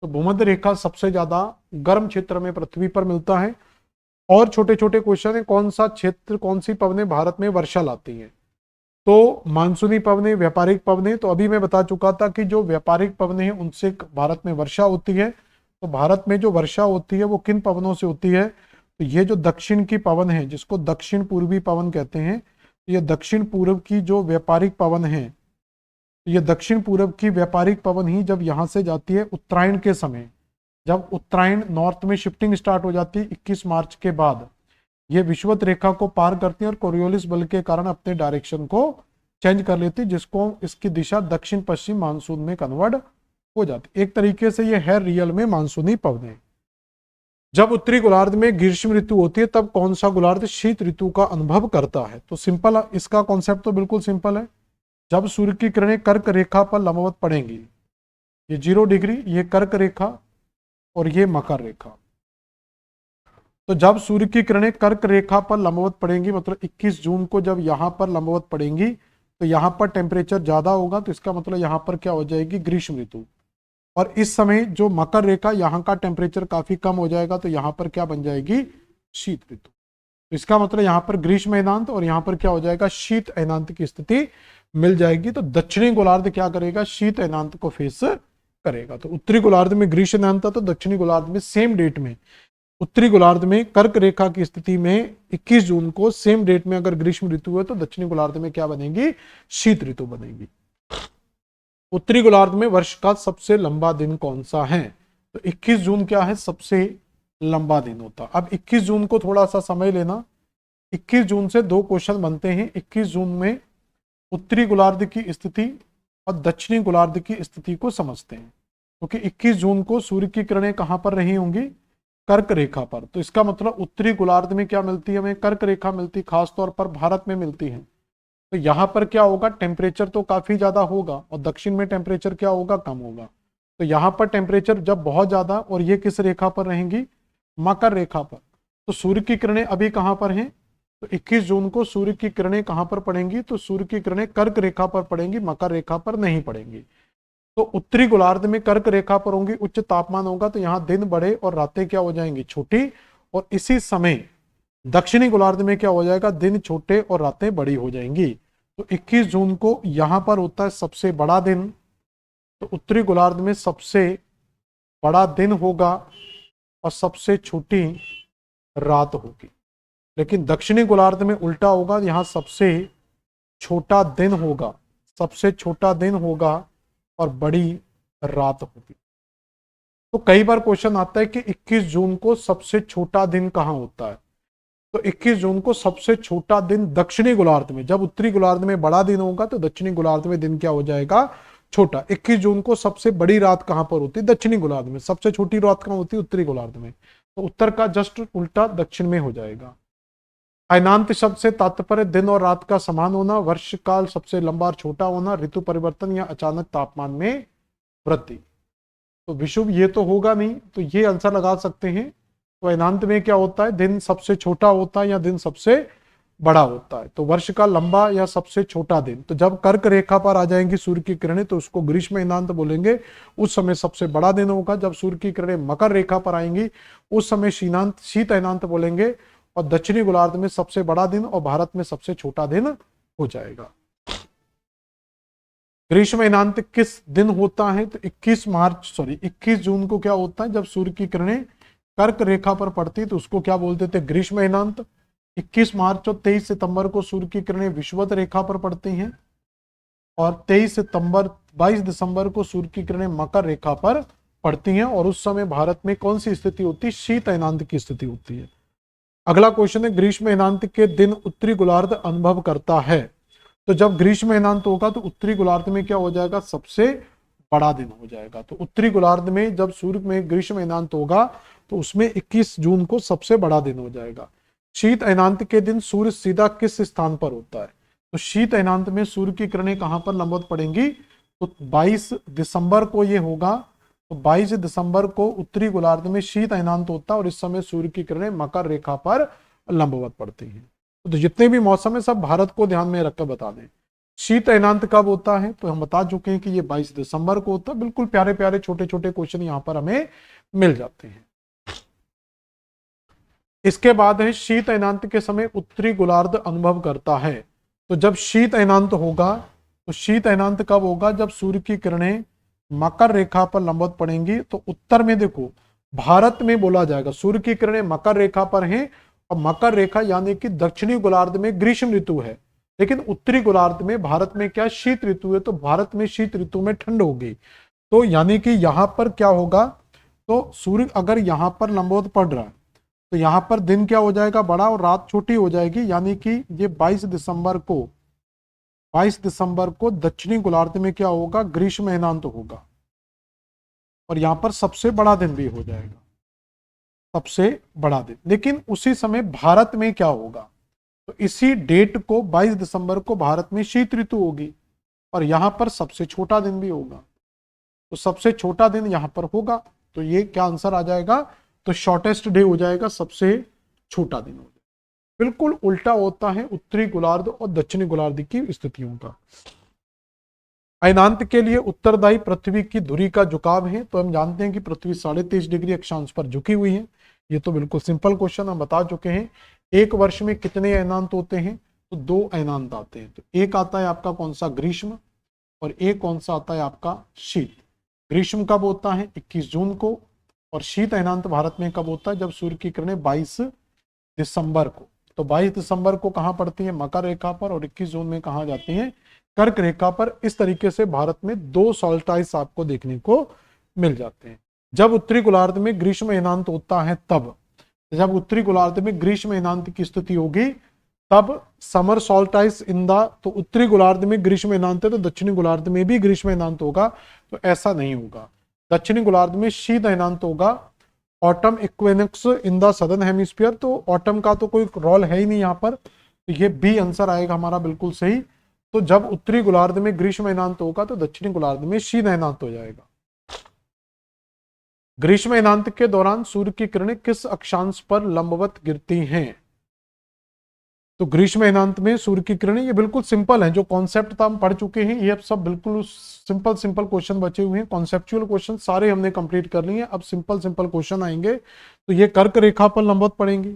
तो भूमध्य रेखा सबसे ज्यादा गर्म क्षेत्र में पृथ्वी पर मिलता है। और छोटे छोटे क्वेश्चन है, कौन सा क्षेत्र, कौन सी पवनें भारत में वर्षा लाती हैं। तो मानसूनी पवनें, व्यापारिक पवनें। तो अभी मैं बता चुका था कि जो व्यापारिक पवनें हैं उनसे भारत में वर्षा होती है। तो भारत में जो वर्षा होती है वो किन पवनों से होती है, तो ये जो दक्षिण की पवन है, जिसको दक्षिण पूर्वी पवन कहते हैं, ये दक्षिण पूर्व की जो व्यापारिक पवन है, ये दक्षिण पूर्व की व्यापारिक पवन ही जब यहां से जाती है उत्तरायण के समय, जब उत्तरायण नॉर्थ में शिफ्टिंग स्टार्ट हो जाती है 21 मार्च के बाद, ये विषुवत रेखा को पार करती है और कोरियोलिस बल के कारण अपने डायरेक्शन को चेंज कर लेती है, जिसको इसकी दिशा दक्षिण पश्चिम मानसून में कन्वर्ट हो जाती। एक तरीके से ये है रियल में मानसूनी पवनें। जब उत्तरी गोलार्ध में ग्रीष्म ऋतु होती है तब कौन सा गोलार्ध शीत ऋतु का अनुभव करता है। तो सिंपल, इसका कॉन्सेप्ट तो बिल्कुल सिंपल है। जब सूर्य की किरणें कर्क रेखा पर लंबवत पड़ेंगी, ये 0 डिग्री, ये कर्क रेखा और ये मकर रेखा, तो जब सूर्य की किरणें कर्क रेखा पर लंबवत पड़ेंगी, मतलब 21 जून को जब यहां पर लंबवत पड़ेंगी, तो यहां पर टेम्परेचर ज्यादा होगा, तो इसका मतलब यहां पर क्या हो जाएगी, ग्रीष्म ऋतु। और इस समय जो मकर रेखा, यहाँ का टेम्परेचर काफी कम हो जाएगा, तो यहाँ पर क्या बन जाएगी, शीत ऋतु। तो इसका मतलब यहाँ पर ग्रीष्म अयनांत और यहाँ पर क्या हो जाएगा, शीत अयनांत की स्थिति मिल जाएगी। तो दक्षिणी गोलार्ध क्या करेगा, शीत अयनांत को फेस करेगा। तो उत्तरी गोलार्ध में ग्रीष्म अयनांत, तो दक्षिणी गोलार्ध में सेम डेट में, उत्तरी गोलार्ध में कर्क रेखा की स्थिति में 21 जून को सेम डेट में अगर ग्रीष्म ऋतु है, तो दक्षिणी गोलार्ध में क्या बनेगी, शीत ऋतु बनेगी। उत्तरी गोलार्ध में वर्ष का सबसे लंबा दिन कौन सा है, तो 21 जून क्या है, सबसे लंबा दिन होता। अब 21 जून को थोड़ा सा समय लेना, 21 जून से 2 क्वेश्चन बनते हैं। 21 जून में उत्तरी गोलार्ध की स्थिति और दक्षिणी गोलार्ध की स्थिति को समझते हैं, क्योंकि 21 जून को सूर्य की किरणें कहां पर रही होंगी, कर्क रेखा पर। तो इसका मतलब उत्तरी गोलार्ध में क्या मिलती है, हमें कर्क रेखा मिलती, खासतौर पर भारत में मिलती है। तो यहां पर क्या होगा, टेम्परेचर तो काफी ज्यादा होगा और दक्षिण में टेम्परेचर क्या होगा, कम होगा। तो यहां पर टेम्परेचर जब बहुत ज्यादा, और ये किस रेखा पर रहेंगी, मकर रेखा पर। तो सूर्य की किरणें अभी कहां पर हैं, तो 21 जून को सूर्य की किरणें कहां पर पड़ेंगी, तो सूर्य की किरणें कर्क रेखा पर पड़ेंगी, मकर रेखा पर नहीं पड़ेंगी। तो उत्तरी गोलार्ध में कर्क रेखा पर होंगी, उच्च तापमान होगा, तो यहाँ दिन बड़े और रातें क्या हो जाएंगी, छोटी। और इसी समय दक्षिणी गोलार्ध में क्या हो जाएगा, दिन छोटे और रातें बड़ी हो जाएंगी। तो 21 जून को यहां पर होता है सबसे बड़ा दिन, तो उत्तरी गोलार्ध में सबसे बड़ा दिन होगा और सबसे छोटी रात होगी। लेकिन दक्षिणी गोलार्ध में उल्टा होगा, यहां सबसे छोटा दिन होगा, सबसे छोटा दिन होगा और बड़ी रात होगी। तो कई बार क्वेश्चन आता है कि 21 जून को सबसे छोटा दिन कहां होता है, तो 21 जून को सबसे छोटा दिन दक्षिणी गोलार्ध में, जब उत्तरी गोलार्ध में बड़ा दिन होगा तो दक्षिणी गोलार्ध में दिन क्या हो जाएगा, छोटा। 21 जून को सबसे बड़ी रात कहां पर होती है, दक्षिणी गोलार्ध में। सबसे छोटी रात कहां होती है, उत्तरी गोलार्ध में। तो उत्तर का जस्ट उल्टा दक्षिण में हो जाएगा। अयनांत शब्द से तात्पर्य दिन और रात का समान होना, वर्ष काल सबसे लंबा और छोटा होना, ऋतु परिवर्तन या अचानक तापमान में वृद्धि। तो विषुव ये तो होगा नहीं, तो ये आंसर लगा सकते हैं। तो अयनांत में क्या होता है, दिन सबसे छोटा होता है या दिन सबसे बड़ा होता है। तो वर्ष का लंबा या सबसे छोटा दिन, तो जब कर्क रेखा पर आ जाएंगी सूर्य की किरणें तो उसको ग्रीष्म अयनांत बोलेंगे, उस समय सबसे बड़ा दिन होगा। जब सूर्य की किरणें मकर रेखा पर आएंगी उस समय शीत अयनांत बोलेंगे, और दक्षिणी गोलार्ध में सबसे बड़ा दिन और भारत में सबसे छोटा दिन हो जाएगा। ग्रीष्म अयनांत किस दिन होता है, तो 21 जून को क्या होता है, जब सूर्य की किरणें कर्क रेखा पर पड़ती तो उसको क्या बोलते थे, ग्रीष्म अयनांत। 21 मार्च और 23 सितंबर को सूर्य की किरणें विषुवत रेखा पर पड़ती हैं, और 22 दिसंबर को सूर्य की किरणें मकर रेखा पर पड़ती हैं, और उस समय भारत में कौन सी स्थिति होती है, शीत अयनांत की स्थिति होती है। अगला क्वेश्चन है, ग्रीष्म अयनांत के दिन उत्तरी गोलार्ध अनुभव करता है। तो जब ग्रीष्म अयनांत होगा तो उत्तरी गोलार्ध में क्या हो जाएगा, सबसे बड़ा दिन हो जाएगा। तो उत्तरी गोलार्ध में जब सूर्य में ग्रीष्म अयनांत होगा तो उसमें 21 जून को सबसे बड़ा दिन हो जाएगा। शीत अयनांत के दिन सूर्य सीधा किस स्थान पर होता है, तो शीत अयनांत में सूर्य की किरणें कहां पर लंबवत पड़ेंगी, तो 22 दिसंबर को ये होगा। तो 22 दिसंबर को उत्तरी गोलार्ध में शीत अयनांत होता है और इस समय सूर्य की किरणें मकर रेखा पर लंबवत पड़ती हैं। तो जितने भी मौसम है सब भारत को ध्यान में रखकर बता दें। शीत अयनांत कब होता है, तो हम बता चुके हैं कि ये 22 दिसंबर को होता है। बिल्कुल प्यारे प्यारे छोटे छोटे क्वेश्चन यहाँ पर हमें मिल जाते हैं। इसके बाद है, शीत अयनांत के समय उत्तरी गोलार्ध अनुभव करता है। तो जब शीत अयनांत होगा, तो शीत अयनांत कब होगा, जब सूर्य की किरणें मकर रेखा पर लंबवत पड़ेंगी। तो उत्तर में देखो भारत में बोला जाएगा, सूर्य की किरणें मकर रेखा पर हैं, और मकर रेखा यानी कि दक्षिणी गोलार्ध में ग्रीष्म ऋतु है, लेकिन उत्तरी गोलार्ध में भारत में क्या शीत ऋतु है। तो भारत में शीत ऋतु में ठंड होगी। तो यानी कि यहां पर क्या होगा, तो सूर्य अगर यहां पर लंबवत पड़ रहा है तो यहां पर दिन क्या हो जाएगा, बड़ा, और रात छोटी हो जाएगी। यानी कि ये 22 दिसंबर को दक्षिणी गोलार्ध में क्या होगा, ग्रीष्म अयनांत होगा, और यहां पर सबसे बड़ा दिन भी हो जाएगा, सबसे बड़ा दिन। लेकिन उसी समय भारत में क्या होगा, तो इसी डेट को 22 दिसंबर को भारत में शीत ऋतु होगी, और यहां पर सबसे छोटा दिन भी होगा। तो सबसे छोटा दिन यहां पर होगा, तो ये क्या आंसर आ जाएगा, तो शॉर्टेस्ट डे हो जाएगा, सबसे छोटा दिन हो जाएगा। बिल्कुल उल्टा होता है उत्तरी गोलार्ध और दक्षिणी गोलार्ध की स्थितियों का। अयनांत के लिए उत्तरदायी पृथ्वी की धुरी का झुकाव है। तो हम जानते हैं कि पृथ्वी 23.5 डिग्री अक्षांश पर झुकी हुई है। ये तो बिल्कुल सिंपल क्वेश्चन हम बता चुके हैं। एक वर्ष में कितने अयनांत होते हैं, तो 2 अयनांत आते हैं। तो एक आता है आपका कौन सा, ग्रीष्म, और एक कौन सा आता है आपका शीत। ग्रीष्म कब होता है, 21 जून को, और शीत अयनांत भारत में कब होता है, जब सूर्य की किरणें 22 दिसंबर को। तो 22 दिसंबर को कहां पड़ती है, मकर रेखा पर, और 21 जून में कहां जाती है, कर्क रेखा पर। इस तरीके से भारत में 2 सॉल्स्टिस आपको देखने को मिल जाते हैं। जब उत्तरी गोलार्ध में ग्रीष्म अयनांत होता है तब, जब उत्तरी गोलार्ध में ग्रीष्म अयनांत की स्थिति होगी तब समर सॉल्स्टिस इन द, तो उत्तरी गोलार्ध में ग्रीष्म अयनांत है तो दक्षिणी गोलार्ध में भी ग्रीष्म अयनांत होगा, तो ऐसा नहीं होगा। दक्षिणी गोलार्ध में शीत अयनांत होगा। Autumn equinox in the southern hemisphere, तो ऑटम का तो कोई रोल है ही नहीं यहाँ पर, तो ये बी आंसर आएगा हमारा बिल्कुल सही। तो जब उत्तरी गोलार्ध में ग्रीष्म अयनांत होगा तो दक्षिणी गोलार्ध में शीत अयनांत हो जाएगा। ग्रीष्म अयनांत के दौरान सूर्य की किरणें किस अक्षांश पर लंबवत गिरती हैं, तो ग्रीष्म अयनांत में सूर्य की किरणें, ये बिल्कुल सिंपल है, जो कॉन्सेप्ट था हम पढ़ चुके हैं। ये अब सब बिल्कुल सिंपल क्वेश्चन बचे हुए हैं। कॉन्सेप्चुअल क्वेश्चन सारे हमने कंप्लीट कर लिए हैं। अब सिंपल क्वेश्चन आएंगे। तो ये कर्क रेखा पर लंबवत पड़ेंगी,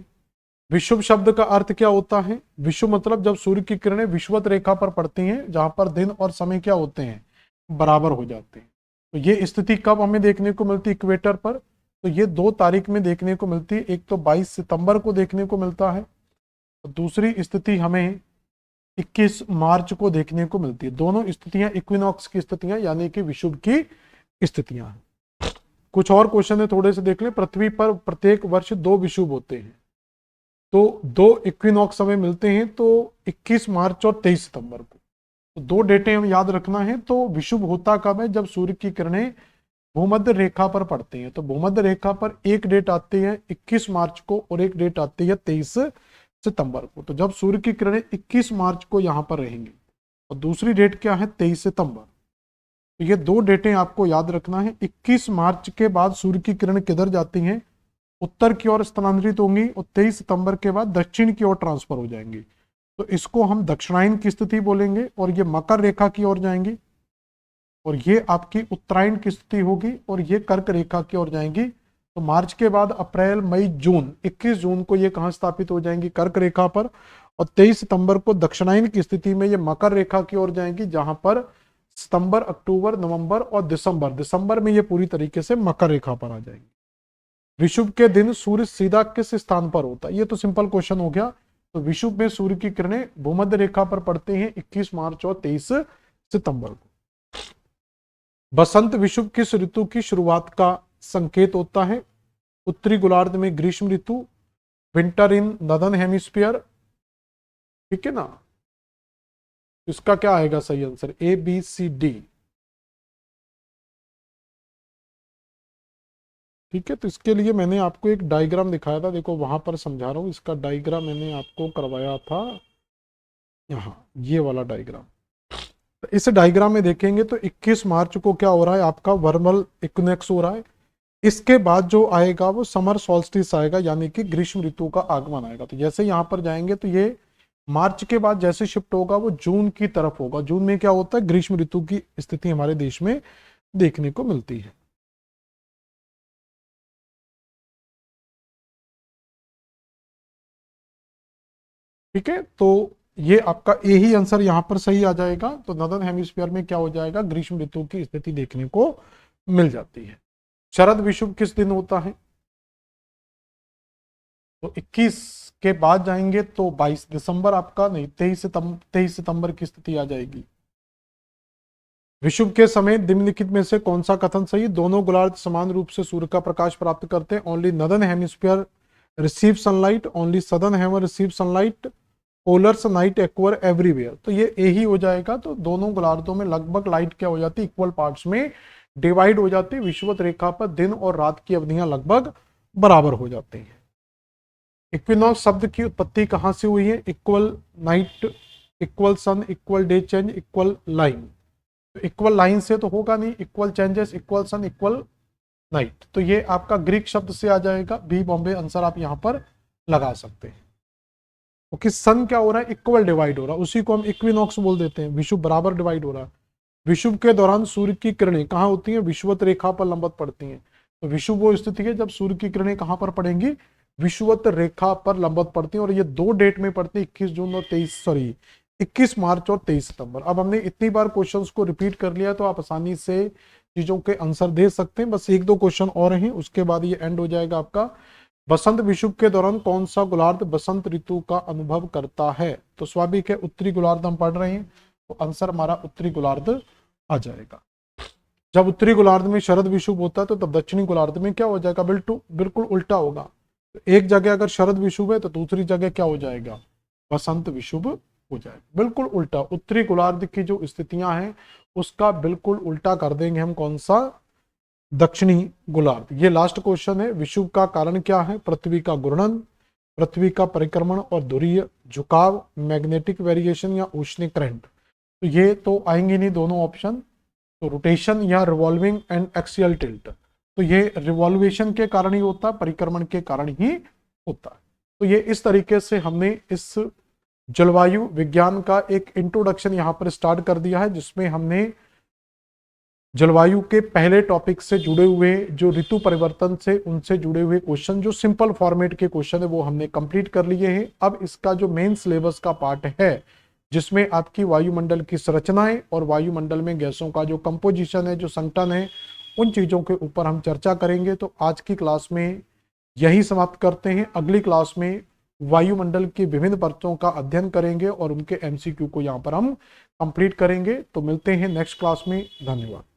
विषुव शब्द का अर्थ क्या होता है? विषुव मतलब जब सूर्य की किरणें विषुवत रेखा पर पड़ती हैं, जहां पर दिन और समय क्या होते हैं? बराबर हो जाते हैं। तो ये स्थिति कब हमें देखने को मिलती है इक्वेटर पर? तो ये 2 तारीख में देखने को मिलती है। एक तो 22 सितंबर को देखने को मिलता है, और दूसरी स्थिति हमें 21 मार्च को देखने को मिलती है। दोनों स्थितियां इक्विनॉक्स की स्थितियां यानी कि विषुव की स्थितियां हैं। कुछ और क्वेश्चन है, थोड़े से देख लें। पृथ्वी पर प्रत्येक वर्ष 2 विषुव होते हैं, तो 2 इक्विनॉक्स हमें मिलते हैं, तो 21 मार्च और 23 सितंबर को। तो 2 डेटें हम याद रखना है। तो विषुव होता कब है? जब सूर्य की किरणें भूमध्य रेखा पर पड़ती हैं। तो भूमध्य रेखा पर एक डेट आती है 21 मार्च को और एक डेट आती है 23 सितंबर को। तो जब सूर्य की किरणें 21 मार्च को यहां पर रहेंगी और दूसरी डेट क्या है? 23 सितंबर। तो ये 2 डेटें आपको याद रखना है। 21 मार्च के बाद सूर्य की किरण किधर जाती हैं? उत्तर की ओर स्थानांतरित होंगी, और 23 सितंबर के बाद दक्षिण की ओर ट्रांसफर हो जाएंगी। तो इसको हम दक्षिणायन की स्थिति बोलेंगे, और ये मकर रेखा की ओर जाएंगी, और ये आपकी उत्तरायण की स्थिति होगी, और ये कर्क रेखा की ओर जाएंगी। तो मार्च के बाद अप्रैल, मई, जून, 21 जून को ये कहां स्थापित हो जाएंगी? कर्क रेखा पर। और 23 सितंबर को दक्षिणायन की स्थिति में ये मकर रेखा की ओर जाएंगी, जहां पर सितंबर, अक्टूबर, नवंबर और दिसंबर में ये पूरी तरीके से मकर रेखा पर आ जाएंगी। विषुव के दिन सूर्य सीधा किस स्थान पर होता है? ये तो सिंपल क्वेश्चन हो गया। तो विषुव में सूर्य की किरणें भूमध्य रेखा पर पड़ते हैं 21 मार्च और 23 सितंबर को। बसंत विषुव किस ऋतु की शुरुआत का संकेत होता है? उत्तरी गोलार्ध में ग्रीष्म ऋतु, विंटर इन नदर्न हेमिस्फीयर। ठीक है ना? इसका क्या आएगा सही आंसर? ए, बी, सी, डी। ठीक है, तो इसके लिए मैंने आपको एक डायग्राम दिखाया था, देखो वहां पर समझा रहा हूं। इसका डायग्राम मैंने आपको करवाया था, यहाँ ये वाला डायग्राम। तो इस डायग्राम में देखेंगे तो 21 मार्च को क्या हो रहा है? आपका वर्मल इक्विनॉक्स हो रहा है। इसके बाद जो आएगा वो समर सॉल्स्टिस आएगा, यानी कि ग्रीष्म ऋतु का आगमन आएगा। तो जैसे यहाँ पर जाएंगे तो ये मार्च के बाद जैसे शिफ्ट होगा वो जून की तरफ होगा। जून में क्या होता है? ग्रीष्म ऋतु की स्थिति हमारे देश में देखने को मिलती है। ठीक है, तो ये आपका ए ही आंसर यहां पर सही आ जाएगा। तो नॉर्दर्न हेमिस्फीयर में क्या हो जाएगा? ग्रीष्म ऋतु की स्थिति देखने को मिल जाती है। शरद विषुव किस दिन होता है? तो 21 के बाद जाएंगे तो 22 दिसंबर आपका, नहीं 23 सितंबर की स्थिति आ जाएगी। विषुव के समय निम्नलिखित में से कौन सा कथन सही? दोनों गोलार्ध समान रूप से सूर्य का प्रकाश प्राप्त करते हैं। Only northern hemisphere receive sunlight, only southern hemisphere receive sunlight, polars night occur everywhere. तो ये ए ही हो जाएगा। तो दोनों गोलार्धों में लगभग लाइट क्या हो जाती है? इक्वल पार्ट्स में डिवाइड हो जाती है। विषुवत रेखा पर दिन और रात की अवधियां लगभग बराबर हो जाती हैं। इक्विनॉक्स शब्द की उत्पत्ति कहां से हुई है? Equal night, equal sun, equal day change, equal line. तो इक्वल लाइन से तो होगा नहीं, equal changes, equal sun, equal night. तो ये आपका ग्रीक शब्द से आ जाएगा। बी बॉम्बे आंसर आप यहां पर लगा सकते हैं। ओके, सन क्या हो रहा है? इक्वल डिवाइड हो रहा है, उसी को हम इक्विनॉक्स बोल देते हैं। विषुव बराबर डिवाइड हो रहा है। विषुव के दौरान सूर्य की किरणें कहाँ होती हैं? विषुवत रेखा पर लंबवत पड़ती हैं। तो विषुव वो स्थिति है जब सूर्य की किरणें कहाँ पर पड़ेंगी? विषुवत रेखा पर लंबवत पड़ती हैं, और ये 2 डेट में पड़ती है, 21 जून और 21 मार्च और 23 सितंबर। अब हमने इतनी बार क्वेश्चंस को रिपीट कर लिया तो आप आसानी से चीजों के आंसर दे सकते हैं। बस 1-2 क्वेश्चन और हैं, उसके बाद ये एंड हो जाएगा आपका। बसंत विषुव के दौरान कौन सा गोलार्ध बसंत ऋतु का अनुभव करता है? तो स्वाभाविक है उत्तरी गोलार्ध हम पढ़ रहे हैं, तो आंसर हमारा उत्तरी गोलार्ध आ जाएगा। जब उत्तरी गोलार्ध में शरद विषुव होता है तो तब दक्षिणी गोलार्ध में क्या हो जाएगा? बिल्कुल उल्टा होगा। तो एक जगह अगर शरद विषुव है तो दूसरी जगह क्या हो जाएगा? बसंत विषुव हो जाएगा। बिल्कुल उल्टा, उत्तरी गोलार्ध की जो स्थितियां हैं उसका बिल्कुल उल्टा कर देंगे हम। कौन सा? दक्षिणी गोलार्ध। ये लास्ट क्वेश्चन है। विषुव का कारण क्या है? पृथ्वी का घूर्णन, पृथ्वी का परिक्रमण और ध्रुवीय झुकाव, मैग्नेटिक वेरिएशन या ऊष्णिक करंट। तो ये तो आएंगे नहीं दोनों ऑप्शन। तो रोटेशन या रिवॉल्विंग एंड एक्सियल टिल्ट। तो ये रिवॉल्वेशन के कारण ही होता है, परिक्रमण के कारण ही होता है। तो ये इस तरीके से हमने इस जलवायु विज्ञान का एक इंट्रोडक्शन यहाँ पर स्टार्ट कर दिया है, जिसमें हमने जलवायु के पहले टॉपिक से जुड़े हुए जो ऋतु परिवर्तन से उनसे जुड़े हुए क्वेश्चन जो सिंपल फॉर्मेट के क्वेश्चन है वो हमने कंप्लीट कर लिए हैं। अब इसका जो मेन सिलेबस का पार्ट है जिसमें आपकी वायुमंडल की संरचनाएं और वायुमंडल में गैसों का जो कंपोजिशन है, जो संगठन है, उन चीजों के ऊपर हम चर्चा करेंगे। तो आज की क्लास में यही समाप्त करते हैं। अगली क्लास में वायुमंडल की विभिन्न परतों का अध्ययन करेंगे और उनके एमसीक्यू को यहाँ पर हम कंप्लीट करेंगे। तो मिलते हैं नेक्स्ट क्लास में। धन्यवाद।